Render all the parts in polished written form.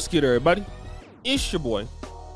What's good, everybody? It's your boy,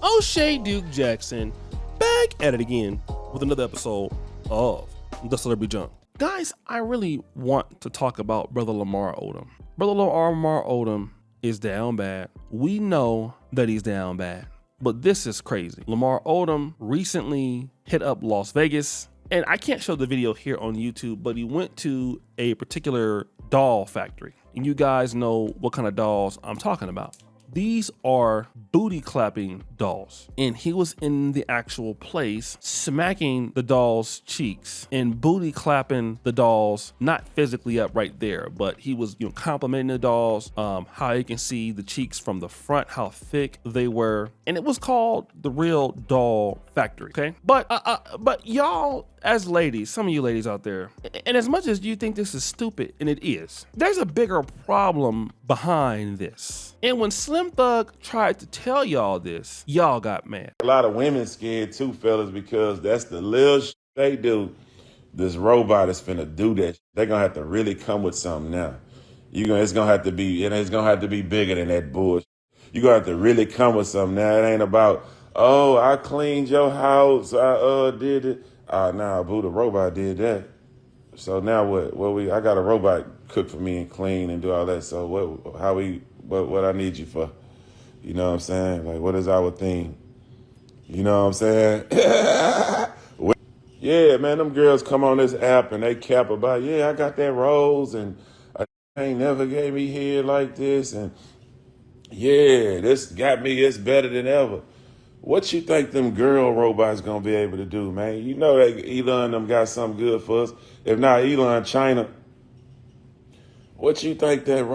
O'Shea Duke Jackson, back at it again with another episode of The Celebrity Junk. Guys, I really want to talk about Brother Lamar Odom. Brother Lamar Odom is down bad. We know that he's down bad, but this is crazy. Lamar Odom recently hit up Las Vegas, and I can't show the video here on YouTube, but he went to a particular doll factory. And you guys know what kind of dolls I'm talking about. These are booty clapping dolls. And he was in the actual place smacking the doll's cheeks and booty clapping the dolls, not physically up right there, but he was, complimenting the dolls, how you can see the cheeks from the front, how thick they were. And it was called the Real Doll Factory, okay? But y'all, as ladies, some of you ladies out there, and as much as you think this is stupid, and it is, there's a bigger problem behind this. And when Slim Thug tried to tell y'all this, y'all got mad. A lot of women scared too, fellas, because that's the little shit they do. This robot is finna do that. They're gonna have to really come with something now. It's gonna have to be bigger than that bullshit. You're gonna have to really come with something now. It ain't about, oh, I cleaned your house, I did it. Nah, boo, the robot did that. So now what? Well, I got a robot cook for me and clean and do all that. So what I need you for? You know what I'm saying? Like, what is our thing? You know what I'm saying? Yeah, man, them girls come on this app and they cap about, yeah, I got that rose and I ain't never gave me head like this. And yeah, this got me, it's better than ever. What you think them girl robots gonna be able to do, man? You know that Elon them got something good for us. If not Elon, China. What you think that them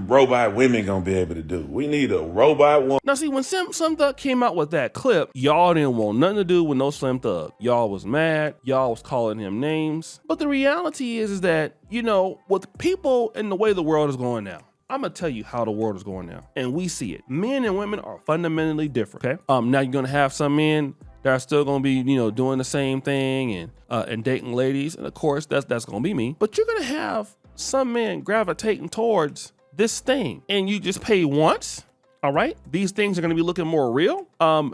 robot women gonna be able to do? We need a robot woman. Now see, when Slim Thug came out with that clip, y'all didn't want nothing to do with no Slim Thug. Y'all was mad, y'all was calling him names. But the reality is that, with people and the way the world is going now, I'm gonna tell you how the world is going now, and we see it. Men and women are fundamentally different. Okay. Now you're gonna have some men that are still gonna be, doing the same thing and dating ladies, and of course that's gonna be me. But you're gonna have some men gravitating towards this thing, and you just pay once. All right. These things are gonna be looking more real.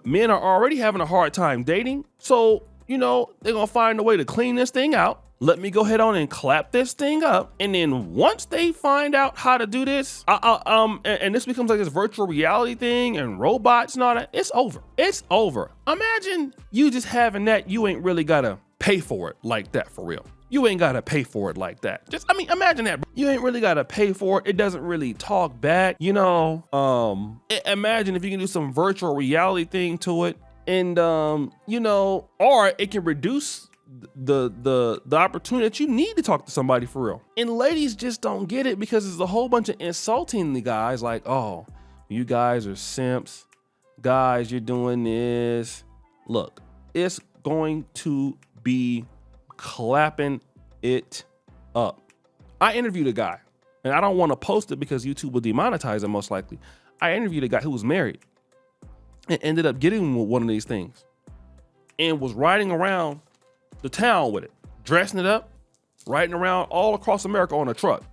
Men are already having a hard time dating, so they're gonna find a way to clean this thing out. Let me go ahead on and clap this thing up. And then once they find out how to do this, and this becomes like this virtual reality thing and robots and all that, it's over. It's over. Imagine you just having that. You ain't really gotta pay for it like that for real. You ain't gotta pay for it like that. Imagine that. You ain't really gotta pay for it. It doesn't really talk back, Imagine if you can do some virtual reality thing to it and, or it can reduce the opportunity that you need to talk to somebody for real. And ladies just don't get it because there's a whole bunch of insulting the guys like, oh, you guys are simps. Guys, you're doing this. Look, it's going to be clapping it up. I interviewed a guy, and I don't want to post it because YouTube will demonetize it most likely. I interviewed a guy who was married and ended up getting one of these things and was riding around the town with it, dressing it up, riding around all across America on a truck.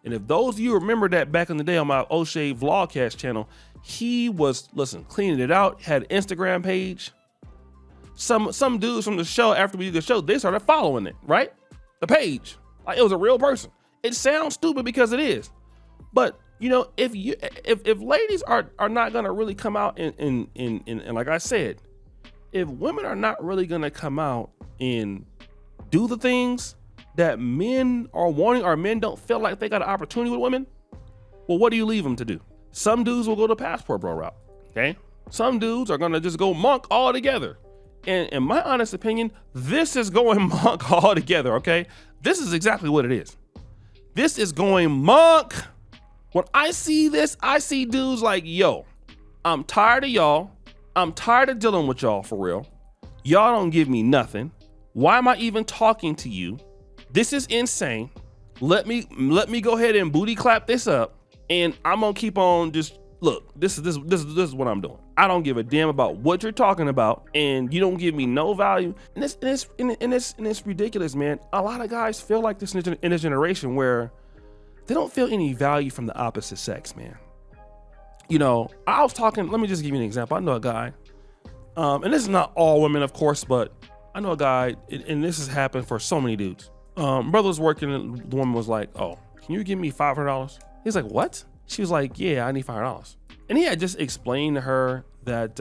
And if those of you remember that back in the day on my O'Shea Vlogcast channel, he was, cleaning it out, had an Instagram page. Some dudes from the show, after we did the show, they started following it, right? The page, like it was a real person. It sounds stupid because it is. But, if ladies are not gonna really come out and like I said, if women are not really gonna come out and do the things that men are wanting, or men don't feel like they got an opportunity with women, well, what do you leave them to do? Some dudes will go the passport bro route, okay? Some dudes are gonna just go monk altogether. And in my honest opinion, this is going monk altogether, okay? This is exactly what it is. This is going monk. When I see this, I see dudes like, yo, I'm tired of y'all. I'm tired of dealing with y'all for real. Y'all don't give me nothing. Why am I even talking to you? This is insane. Let me go ahead and booty clap this up, and I'm gonna keep on just look. This is what I'm doing. I don't give a damn about what you're talking about, and you don't give me no value. And it's ridiculous, man. A lot of guys feel like this in this generation where they don't feel any value from the opposite sex, man. You know, I was talking, let me just give you an example. I know a guy, and this is not all women, of course, but I know a guy, and this has happened for so many dudes. Brother was working, and the woman was like, oh, can you give me $500? He's like, what? She was like, yeah, I need $500. And he had just explained to her that,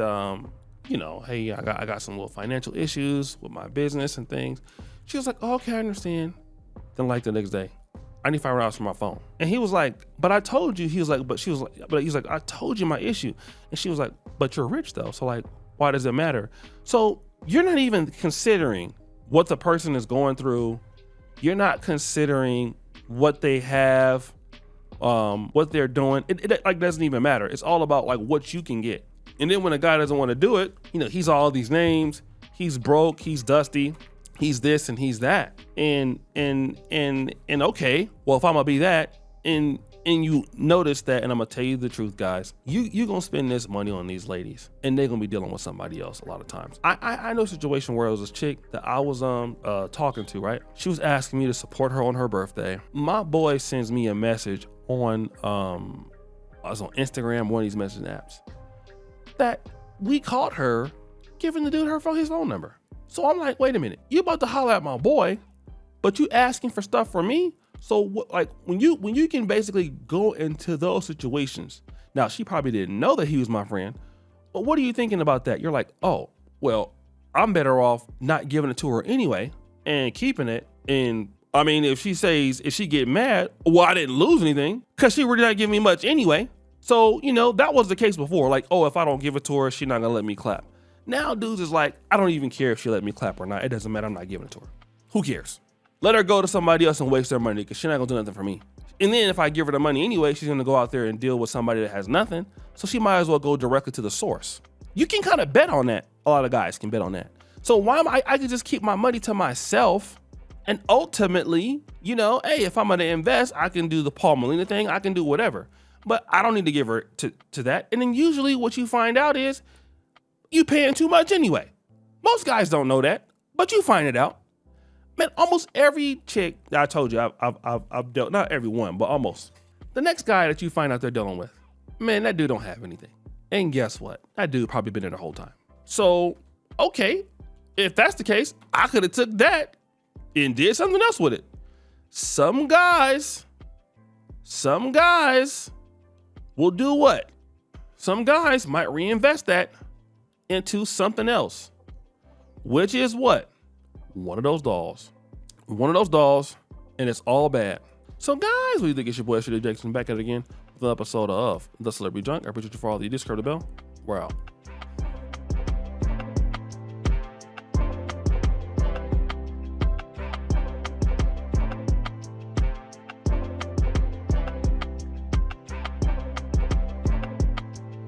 you know, hey, I got some little financial issues with my business and things. She was like, oh, okay, I understand. Then like the next day, I need $500 for my phone. And he was like, but I told you. He was like, but she was like, but he's like, I told you my issue. And she was like, but you're rich though. So like, why does it matter? So you're not even considering what the person is going through. You're not considering what they have, what they're doing. It like doesn't even matter. It's all about like what you can get. And then when a guy doesn't want to do it, you know, he's all these names, he's broke, he's dusty, he's this and he's that. And okay, well, if I'm gonna be that, and you notice that, and I'm gonna tell you the truth, guys, you gonna spend this money on these ladies, and they're gonna be dealing with somebody else a lot of times. I know a situation where it was this chick that I was talking to, right? She was asking me to support her on her birthday. My boy sends me a message on I was on Instagram, one of these messaging apps, that we caught her giving the dude his phone number. So I'm like, wait a minute, you about to holler at my boy, but you asking for stuff from me? So what, like when you can basically go into those situations. Now she probably didn't know that he was my friend, but what are you thinking about that? You're like, oh, well, I'm better off not giving it to her anyway and keeping it. And I mean, if she get mad, well, I didn't lose anything because she really not giving me much anyway. So, you know, that was the case before. Like, oh, if I don't give it to her, she's not gonna let me clap. Now dudes is like, I don't even care if she let me clap or not. It doesn't matter. I'm not giving it to her. Who cares? Let her go to somebody else and waste their money because she's not gonna do nothing for me. And then if I give her the money anyway, she's gonna go out there and deal with somebody that has nothing. So she might as well go directly to the source. You can kind of bet on that. A lot of guys can bet on that. So why am I could just keep my money to myself, and ultimately, you know, hey, if I'm gonna invest, I can do the Paul Molina thing. I can do whatever. But I don't need to give her to that. And then usually what you find out is you paying too much anyway. Most guys don't know that, but you find it out. Man, almost every chick that I told you I've dealt, not every one, but almost. The next guy that you find out they're dealing with, man, that dude don't have anything. And guess what? That dude probably been there the whole time. So, okay, if that's the case, I could have took that and did something else with it. Some guys will do what? Some guys might reinvest that into something else, which is what? One of those dolls, and it's all bad. So guys, what do you think? It's your boy, Jackson, back at it again with an episode of The Celebrity Junk. I appreciate you for all the discard the bell. We're out.